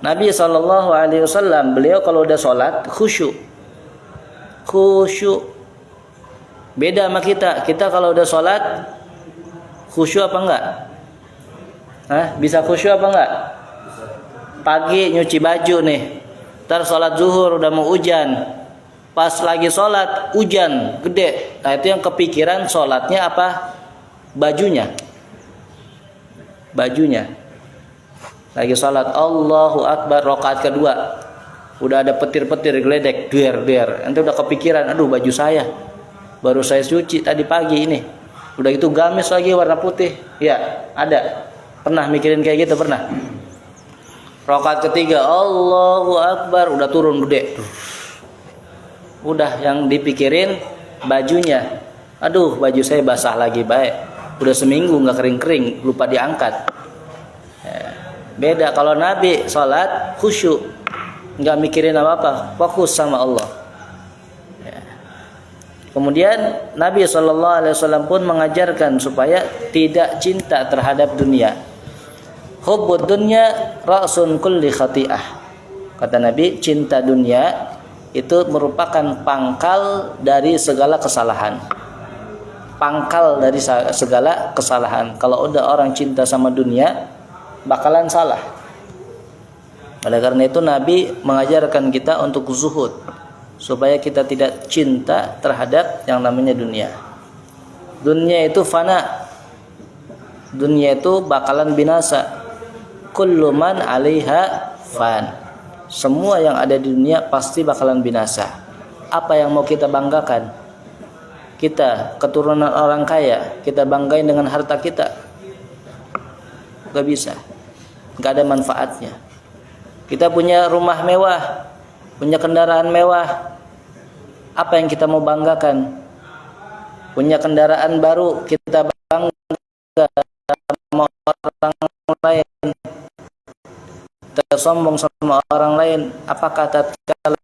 Nabi SAW beliau kalau udah sholat khusyuk. Beda sama kita. Kita kalau udah sholat khusyuk apa enggak? Bisa khusyuk apa enggak? Pagi nyuci baju nih, ntar sholat zuhur udah mau hujan, pas lagi sholat hujan gede, nah itu yang kepikiran sholatnya apa? Bajunya. Lagi sholat Allahu Akbar, rakaat kedua udah ada petir-petir geledek, der, nanti udah kepikiran, aduh baju saya baru saya cuci tadi pagi ini, udah gitu gamis lagi warna putih. Ya ada, pernah mikirin kayak gitu? Pernah. Rakaat ketiga Allahu Akbar, udah turun gede, udah yang dipikirin bajunya. Aduh baju saya basah lagi, baik udah seminggu nggak kering-kering, lupa diangkat. Beda kalau Nabi sholat khusyuk, nggak mikirin apa-apa, fokus sama Allah. Kemudian Nabi SAW pun mengajarkan supaya tidak cinta terhadap dunia. Hubbud dunya ra'sun kulli khati'ah. Kata Nabi, cinta dunia itu merupakan pangkal dari segala kesalahan. Pangkal dari segala kesalahan. Kalau udah orang cinta sama dunia, bakalan salah. Oleh karena itu Nabi mengajarkan kita untuk zuhud, supaya kita tidak cinta terhadap yang namanya dunia. Dunia itu fana. Dunia itu bakalan binasa. Kullu man 'alaiha fan. Semua yang ada di dunia pasti bakalan binasa. Apa yang mau kita banggakan? kita keturunan orang kaya, kita banggain dengan harta kita? Gak bisa. Gak ada manfaatnya. Kita punya rumah mewah, punya kendaraan mewah, apa yang kita mau banggakan? Punya kendaraan baru, kita bangga sama orang lain, kita sombong sama orang lain. Apakah tatkala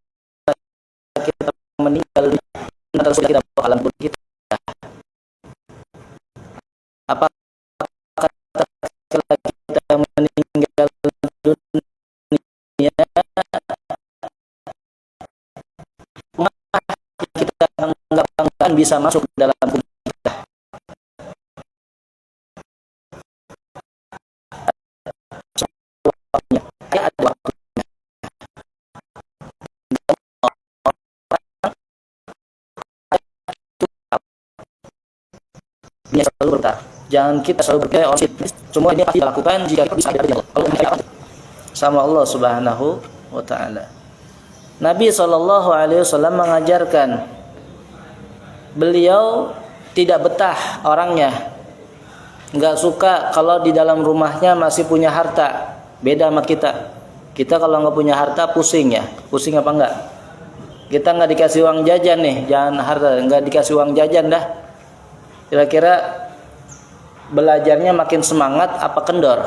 kita meninggal terus kita bawa alam kubur kita? Apakah tatkala kita meninggal dunia kita banggakan bisa masuk ke dalam kubur kita? Ada waktu. Selalu berkata, jangan kita selalu berkata orang semua ini pasti dilakukan jika kita bisa dari Allah. Kalau sama Allah Subhanahu wa taala. Nabi SAW mengajarkan, beliau tidak betah orangnya, nggak suka kalau di dalam rumahnya masih punya harta. Beda sama kita. Kita kalau nggak punya harta pusing ya. Pusing apa enggak? Kita nggak dikasih uang jajan nih, jangan harta, nggak dikasih uang jajan dah. Kira-kira belajarnya makin semangat apa kendor?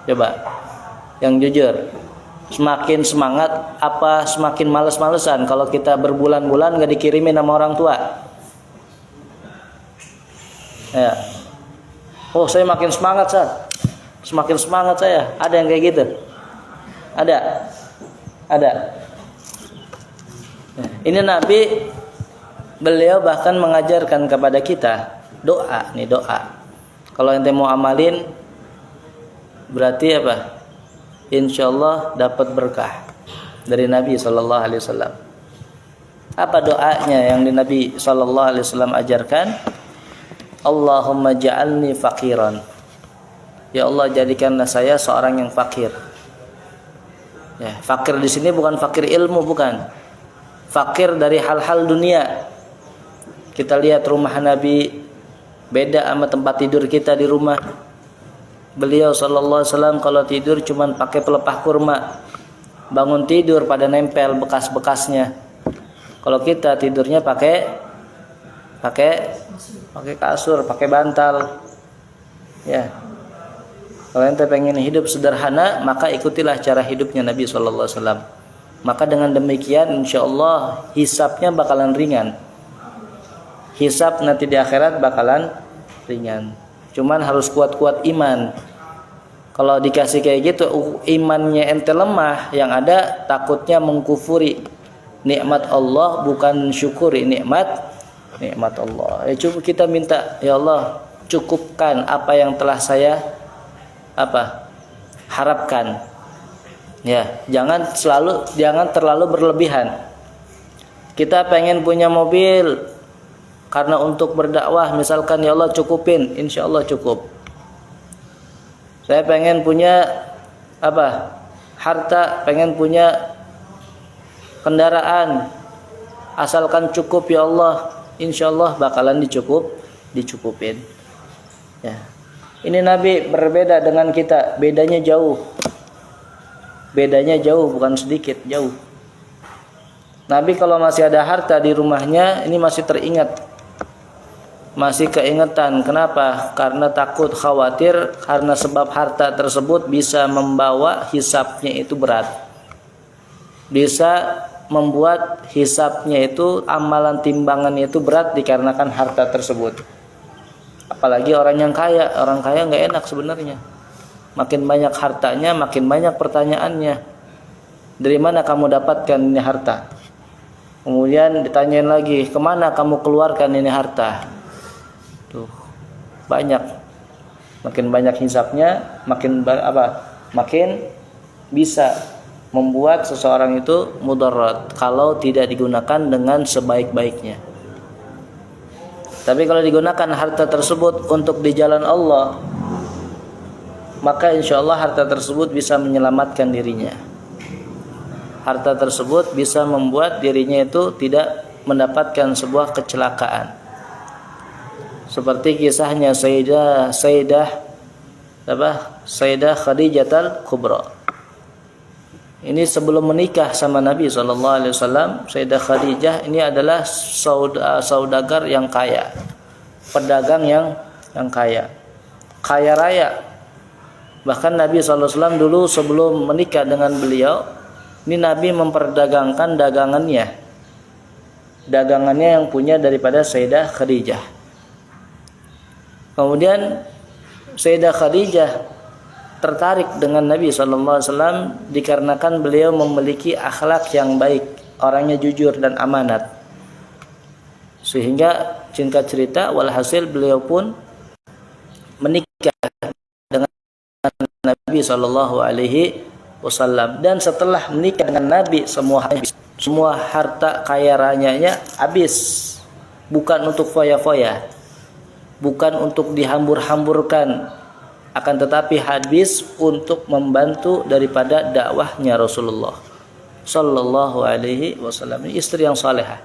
Coba, yang jujur. Semakin semangat apa semakin males-malesan kalau kita berbulan-bulan nggak dikirimin sama orang tua? Ya. Oh, saya makin semangat, Sat. Semakin semangat saya. Ada yang kayak gitu? Ada. Ini Nabi, beliau bahkan mengajarkan kepada kita doa, nih doa. Kalau ente mau amalin, berarti apa? Insyaallah dapat berkah dari Nabi Sallallahu Alaihi Wasallam. Apa doanya yang di Nabi Sallallahu Alaihi Wasallam ajarkan? Allahumma ja'alni faqiran. Ya Allah, jadikanlah saya seorang yang fakir. Ya, fakir di sini bukan fakir ilmu, bukan. Fakir dari hal-hal dunia. Kita lihat rumah Nabi beda sama tempat tidur kita di rumah. Beliau sallallahu alaihi wasallam kalau tidur cuman pakai pelepah kurma. Bangun tidur pada nempel bekas-bekasnya. Kalau kita tidurnya pakai kasur, pakai bantal. Ya. Kalau ente pengen hidup sederhana, maka ikutilah cara hidupnya Nabi sallallahu alaihi wasallam. Maka dengan demikian insyaallah hisabnya bakalan ringan. Hisab nanti di akhirat bakalan ringan. Cuman harus kuat-kuat iman. Kalau dikasih kayak gitu, imannya ente lemah, yang ada takutnya mengkufuri nikmat Allah, bukan syukuri nikmat Allah. Ya coba kita minta, ya Allah, cukupkan apa yang telah saya harapkan. Ya, jangan terlalu berlebihan. Kita pengen punya mobil karena untuk berdakwah, misalkan, ya Allah cukupin, insya Allah cukup. Saya pengen punya harta, pengen punya kendaraan, asalkan cukup ya Allah, insya Allah bakalan dicukupin. Ya. Ini Nabi berbeda dengan kita, bedanya jauh, bukan sedikit, jauh. Nabi kalau masih ada harta di rumahnya, ini masih teringat, masih keingetan. Kenapa? Karena takut, khawatir, karena sebab harta tersebut bisa membawa hisabnya itu berat, bisa membuat hisabnya itu, amalan timbangannya itu berat dikarenakan harta tersebut. Apalagi orang yang kaya, orang kaya nggak enak sebenarnya. Makin banyak hartanya, makin banyak pertanyaannya. Dari mana kamu dapatkan ini harta? Kemudian ditanyain lagi, kemana kamu keluarkan ini harta? Tuh, banyak. Makin banyak hisabnya, makin bisa membuat seseorang itu mudarat kalau tidak digunakan dengan sebaik-baiknya. Tapi kalau digunakan harta tersebut untuk di jalan Allah, maka insya Allah harta tersebut bisa menyelamatkan dirinya. Harta tersebut bisa membuat dirinya itu tidak mendapatkan sebuah kecelakaan. seperti kisahnya Sayyidah Khadijatul Kubra. Ini sebelum menikah sama Nabi SAW, Sayyidah Khadijah ini adalah saudagar yang kaya, pedagang yang kaya raya. Bahkan Nabi SAW dulu sebelum menikah dengan beliau, ini Nabi memperdagangkan dagangannya yang punya daripada Sayyidah Khadijah. Kemudian Sayyidah Khadijah tertarik dengan Nabi SAW dikarenakan beliau memiliki akhlak yang baik, orangnya jujur dan amanat. Sehingga singkat cerita, walhasil beliau pun menikah dengan Nabi SAW. Dan setelah menikah dengan Nabi, semua harta kaya rayanya habis, bukan untuk foya-foya, bukan untuk dihambur-hamburkan, akan tetapi habis untuk membantu daripada dakwahnya Rasulullah Sallallahu Alaihi Wasallam. Istri yang salehah,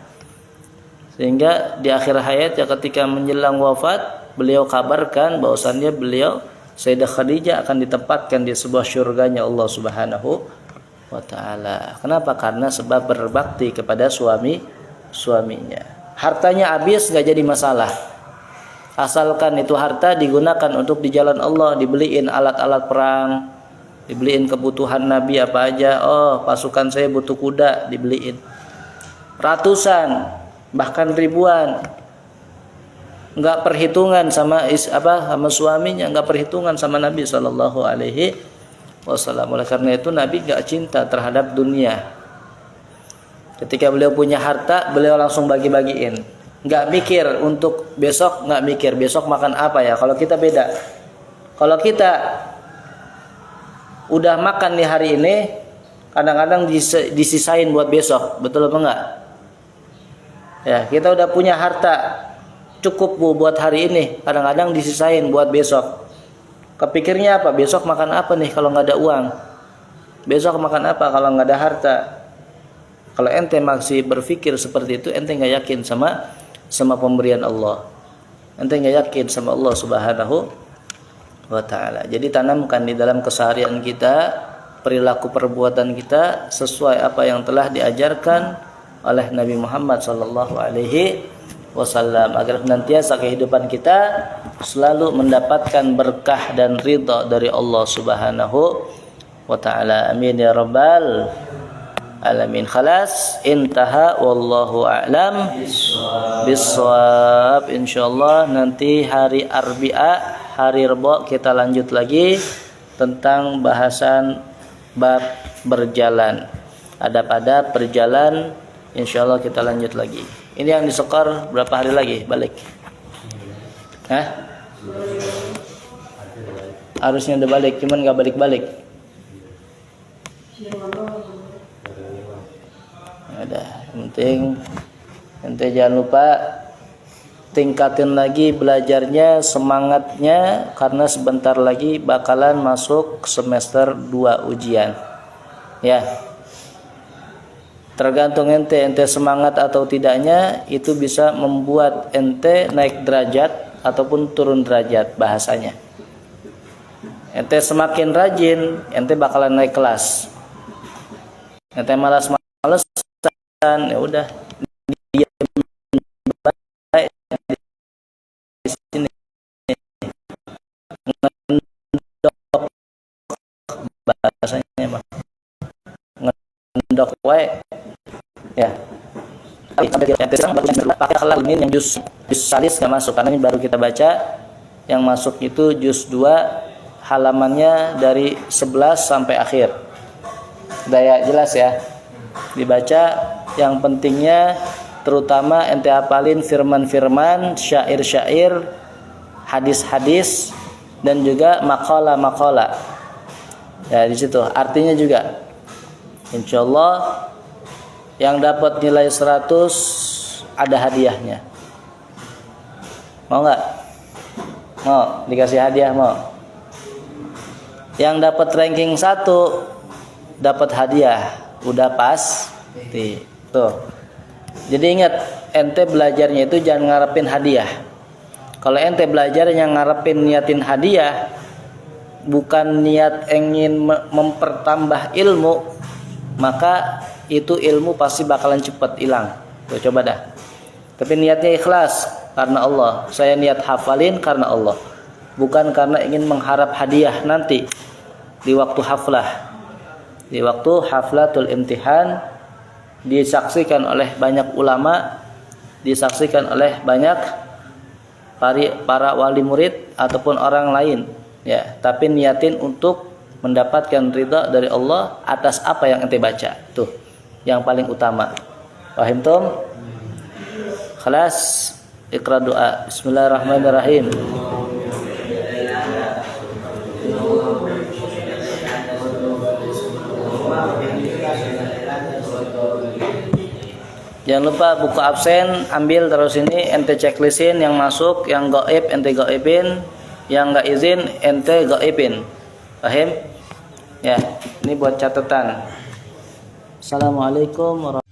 sehingga di akhir hayat ya, ketika menjelang wafat, beliau kabarkan bahwasannya beliau Sayyidah Khadijah akan ditempatkan di sebuah syurganya Allah Subhanahu wa ta'ala. Kenapa? Karena sebab berbakti kepada suaminya. Hartanya habis gak jadi masalah, asalkan itu harta digunakan untuk di jalan Allah, dibeliin alat-alat perang, dibeliin kebutuhan Nabi apa aja. Oh, pasukan saya butuh kuda, dibeliin ratusan bahkan ribuan. Enggak perhitungan sama suaminya, enggak perhitungan sama Nabi Sallallahu Alaihi Wasallam. Oleh karena itu Nabi enggak cinta terhadap dunia. Ketika beliau punya harta, beliau langsung bagi-bagiin. Enggak mikir untuk besok, enggak mikir besok makan apa ya. Kalau kita beda. Kalau kita udah makan nih hari ini, kadang-kadang disisain buat besok. Betul apa enggak? Ya, kita udah punya harta cukup buat hari ini, kadang-kadang disisain buat besok. Kepikirnya apa? Besok makan apa nih kalau nggak ada uang? Besok makan apa kalau nggak ada harta? Kalau ente masih berpikir seperti itu, ente nggak yakin sama pemberian Allah. Ente nggak yakin sama Allah Subhanahu wa ta'ala. Jadi tanamkan di dalam keseharian kita, perilaku perbuatan kita sesuai apa yang telah diajarkan oleh Nabi Muhammad sallallahu alaihi wasallam, agar senantiasa kehidupan kita selalu mendapatkan berkah dan ridha dari Allah Subhanahu wa ta'ala. Amin ya rabbal alamin. Khalas, intaha, wallahu a'lam bissawab. Insyaallah nanti hari Arbi'a, hari Rebo, kita lanjut lagi tentang bahasan bab berjalan, adab-adab berjalan. Insyaallah kita lanjut lagi. Ini yang disekor berapa hari lagi balik? Hah? Harusnya udah balik, cuman gak balik-balik. Ada, yang penting ente jangan lupa tingkatin lagi belajarnya, semangatnya, karena sebentar lagi bakalan masuk semester 2 ujian. Ya. Tergantung ente semangat atau tidaknya, itu bisa membuat ente naik derajat ataupun turun derajat bahasanya. Ente semakin rajin, ente bakalan naik kelas. Ente malas-malesan, ya udah diam baik di sini. Ngendok bahasanya mah. Ngendok wae. Ya, pakai akhlak ini yang juz salis nggak masuk, karena ini baru kita baca. Yang masuk itu juz 2, halamannya dari 11 sampai akhir. Daya jelas ya, dibaca. Yang pentingnya terutama ente hafalin firman-firman, syair-syair, hadis-hadis, dan juga maqala-maqala. Ya, di situ artinya juga. Insyaallah yang dapat nilai 100 ada hadiahnya. Mau nggak? Mau dikasih hadiah? Mau? Yang dapat ranking 1 dapat hadiah. Udah pas. Tuh. Jadi ingat, ente belajarnya itu jangan ngarepin hadiah. Kalau ente belajar yang ngarepin niatin hadiah, bukan niat ingin mempertambah ilmu, maka itu ilmu pasti bakalan cepat hilang. Tuh, coba dah. Tapi niatnya ikhlas karena Allah. Saya niat hafalin karena Allah, bukan karena ingin mengharap hadiah nanti di waktu haflah. Di waktu haflatul imtihan disaksikan oleh banyak ulama, disaksikan oleh banyak para wali murid ataupun orang lain, ya, tapi niatin untuk mendapatkan ridha dari Allah atas apa yang ente baca. Tuh yang paling utama. Paham tom? Khalas, ikra doa. Bismillahirrahmanirrahim. Jangan lupa buku absen ambil terus ini, ente checklistin yang masuk, yang gaib ente gaibin, yang enggak izin ente gaibin. Paham? Ya, ini buat catatan. Assalamualaikum warahmatullahi wabarakatuh.